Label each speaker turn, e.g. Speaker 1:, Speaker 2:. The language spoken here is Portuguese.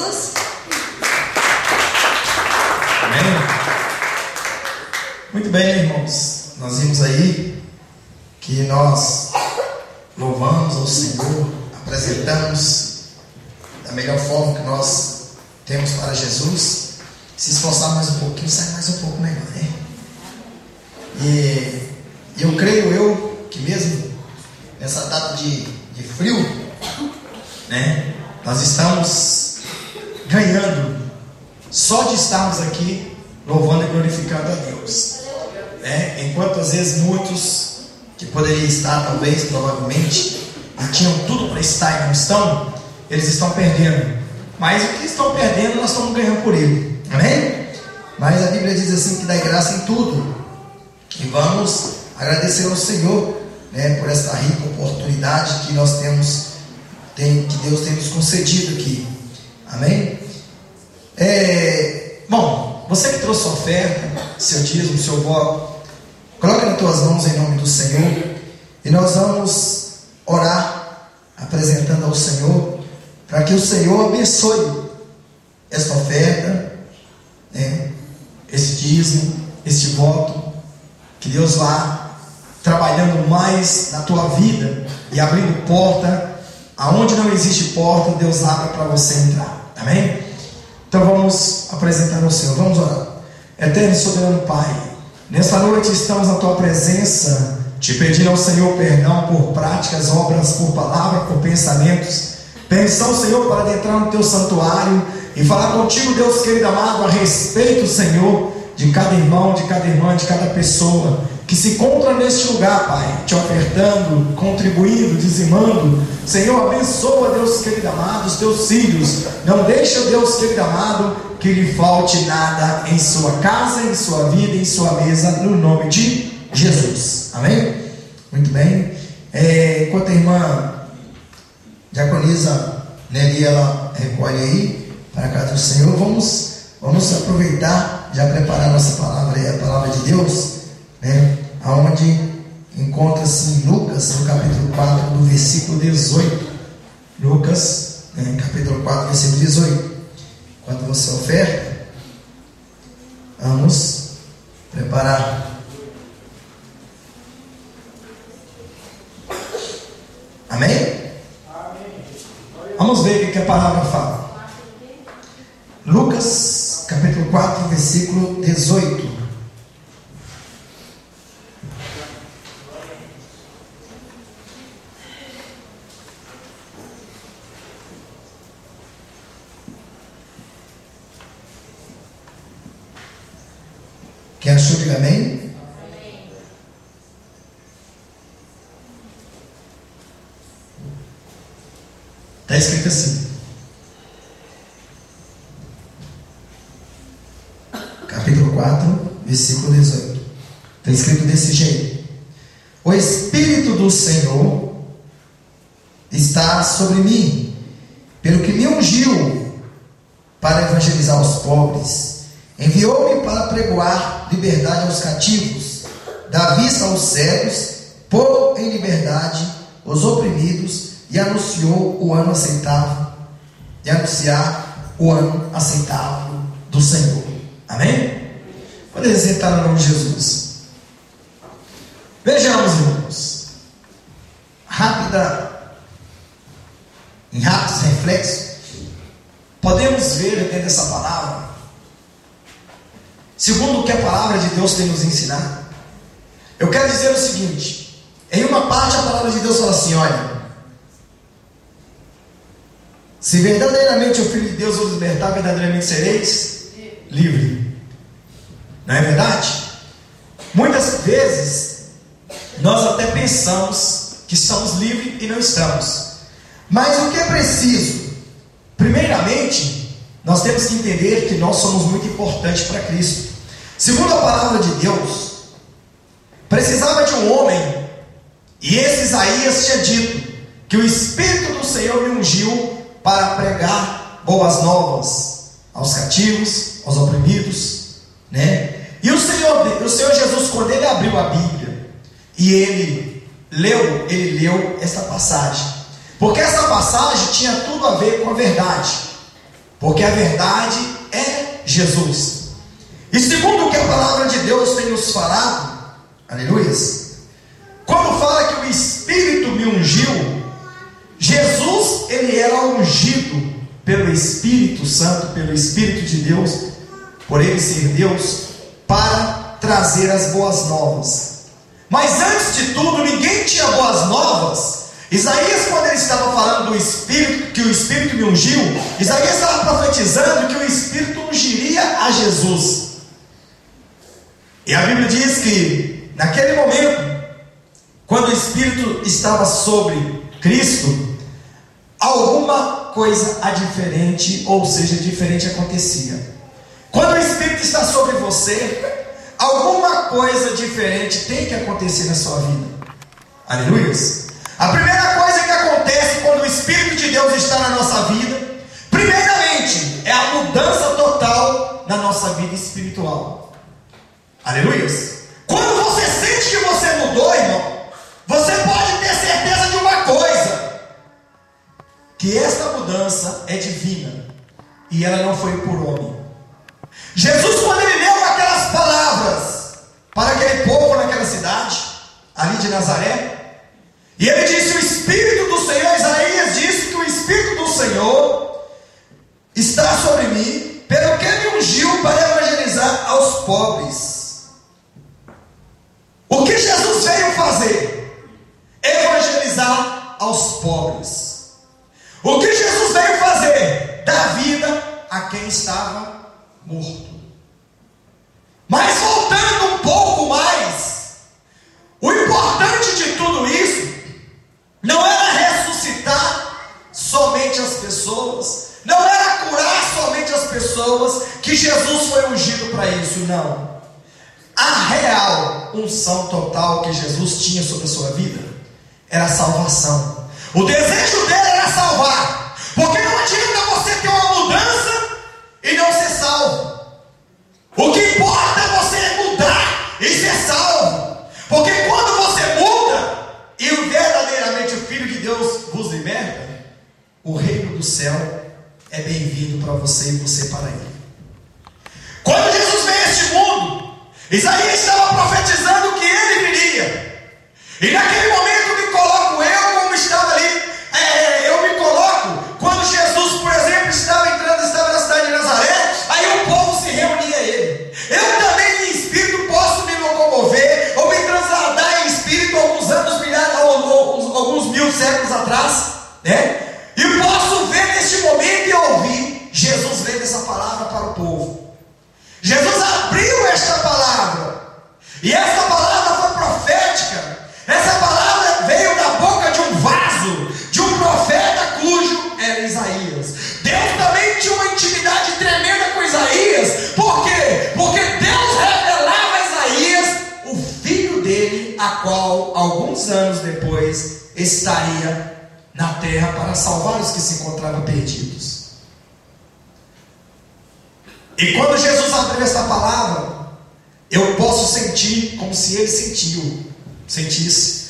Speaker 1: Jesus.
Speaker 2: Amém? Muito bem, irmãos. Nós vimos aí que nós louvamos ao Senhor, apresentamos da melhor forma que nós temos para Jesus. Se esforçar mais um pouquinho, sai mais um pouco melhor, né? E eu creio que mesmo nessa data de frio, né, nós estamos ganhando só de estarmos aqui louvando e glorificando a Deus, né? Enquanto às vezes muitos que poderiam estar, talvez, provavelmente, e tinham tudo para estar e não estão, eles estão perdendo. Mas o que estão perdendo, nós estamos ganhando por ele. Amém? Mas a Bíblia diz assim que dá graça em tudo. E vamos agradecer ao Senhor, né, por esta rica oportunidade que nós temos, que Deus tem nos concedido aqui. Amém? Bom, você que trouxe sua oferta, seu dízimo, seu voto, coloque nas tuas mãos em nome do Senhor. E nós vamos orar, apresentando ao Senhor, para que o Senhor abençoe esta oferta, né, esse dízimo, este voto. Que Deus vá trabalhando mais na tua vida e abrindo porta. Aonde não existe porta, Deus abre para você entrar. Amém? Então vamos apresentar ao Senhor. Vamos orar. Eterno e soberano Pai, nesta noite estamos na tua presença, te pedindo ao Senhor perdão por práticas, obras, por palavra, por pensamentos. Permissão, Senhor, para adentrar no teu santuário e falar contigo, Deus querido amado, a respeito, Senhor, de cada irmão, de cada irmã, de cada pessoa que se encontra neste lugar, Pai, te ofertando, contribuindo, dizimando. Senhor, abençoa, Deus querido amado, os teus filhos. Não deixa, Deus querido amado, que lhe falte nada em sua casa, em sua vida, em sua mesa, no nome de Jesus. Amém? Muito bem. Enquanto a irmã diaconisa Nelly, ela recolhe aí para a casa do Senhor, vamos aproveitar, já preparar nossa palavra aí, a palavra de Deus, né? Aonde encontra-se em Lucas, no capítulo 4, do versículo 18. Lucas, capítulo 4, versículo 18. Quando você oferta, vamos preparar. Amém? Vamos ver o que a palavra fala. Lucas, capítulo 4, versículo 18. Quem achou, diga amém? Está escrito assim. Capítulo 4, versículo 18. Está escrito desse jeito: o Espírito do Senhor está sobre mim, pelo que me ungiu para evangelizar os pobres, enviou-me para pregoar liberdade aos cativos, dar vista aos cegos, pôr em liberdade os oprimidos, e anunciou o ano aceitável, e anunciar o ano aceitável do Senhor. Amém? Pode sentar no nome de Jesus. Vejamos, irmãos, em rápidos reflexos, podemos ver dentro dessa palavra, segundo o que a palavra de Deus tem nos ensinado. Eu quero dizer o seguinte: em uma parte a palavra de Deus fala assim: olha, se verdadeiramente o Filho de Deus vos libertar, verdadeiramente sereis livre. Não é verdade? Muitas vezes nós até pensamos que somos livres e não estamos. Mas o que é preciso? Primeiramente, nós temos que entender que nós somos muito importantes para Cristo. Segundo a palavra de Deus, precisava de um homem, e esse Isaías tinha dito que o Espírito do Senhor me ungiu para pregar boas novas aos cativos, aos oprimidos, né? E o Senhor Jesus, quando ele abriu a Bíblia e ele leu essa passagem, porque essa passagem tinha tudo a ver com a verdade. porque a verdade é Jesus. E segundo o que a palavra de Deus tem nos falado, aleluias, quando fala que o Espírito me ungiu, Jesus, ele era ungido pelo Espírito Santo, pelo Espírito de Deus, por ele ser Deus, para trazer as boas novas. Mas antes de tudo, ninguém tinha boas novas. Isaías, quando ele estava falando do Espírito, que o Espírito me ungiu, Isaías estava profetizando que o Espírito ungiria a Jesus. E a Bíblia diz que naquele momento, quando o Espírito estava sobre Cristo, alguma coisa diferente, ou seja, diferente acontecia. Quando o Espírito está sobre você, alguma coisa diferente tem que acontecer na sua vida. Aleluia. A primeira coisa que acontece quando o Espírito de Deus está na nossa vida, primeiramente, é a mudança total na nossa vida espiritual. Aleluia. Quando você sente que você mudou, irmão, você pode ter certeza de uma coisa, que esta mudança é divina, e ela não foi por homem. Jesus, quando ele leu aquelas palavras para aquele povo naquela cidade, ali de Nazaré, e ele disse: o Espírito do Senhor, Isaías disse que o Espírito do Senhor está sobre mim, pelo que ele ungiu para evangelizar aos pobres. O que Jesus veio fazer? Evangelizar aos pobres. O que Jesus veio fazer? Dar vida a quem estava morto. Mas voltando um pouco mais, o importante de tudo isso não era ressuscitar somente as pessoas, não era curar somente as pessoas, que Jesus foi ungido para isso, não. A real unção total que Jesus tinha sobre a sua vida era a salvação. O desejo dele era salvar, porque não adianta você ter uma mudança e não ser salvo. O que importa é você mudar e ser salvo, porque quando você muda e verdadeiramente o Filho de Deus vos liberta, o reino do céu é bem-vindo para você e você para ele. Quando Jesus veio a este mundo, Isaías estava profetizando que ele viria, e naquele momento me coloco eu como estava ali, eu me coloco quando Jesus, por exemplo, estava na cidade de Nazaré, aí o povo se reunia a ele. Eu também em espírito posso me locomover ou me trasladar em espírito alguns mil séculos atrás, né? E posso ver neste momento e ouvir Jesus lendo essa palavra para o povo. Jesus abriu esta palavra, e essa palavra foi profética. Essa palavra veio da boca de um vaso, de um profeta cujo era Isaías. Deus também tinha uma intimidade tremenda com Isaías. Por quê? Porque Deus revelava a Isaías o filho dele, a qual alguns anos depois estaria na terra para salvar os que se encontravam perdidos. E quando Jesus abriu esta palavra, eu posso sentir como se ele sentisse.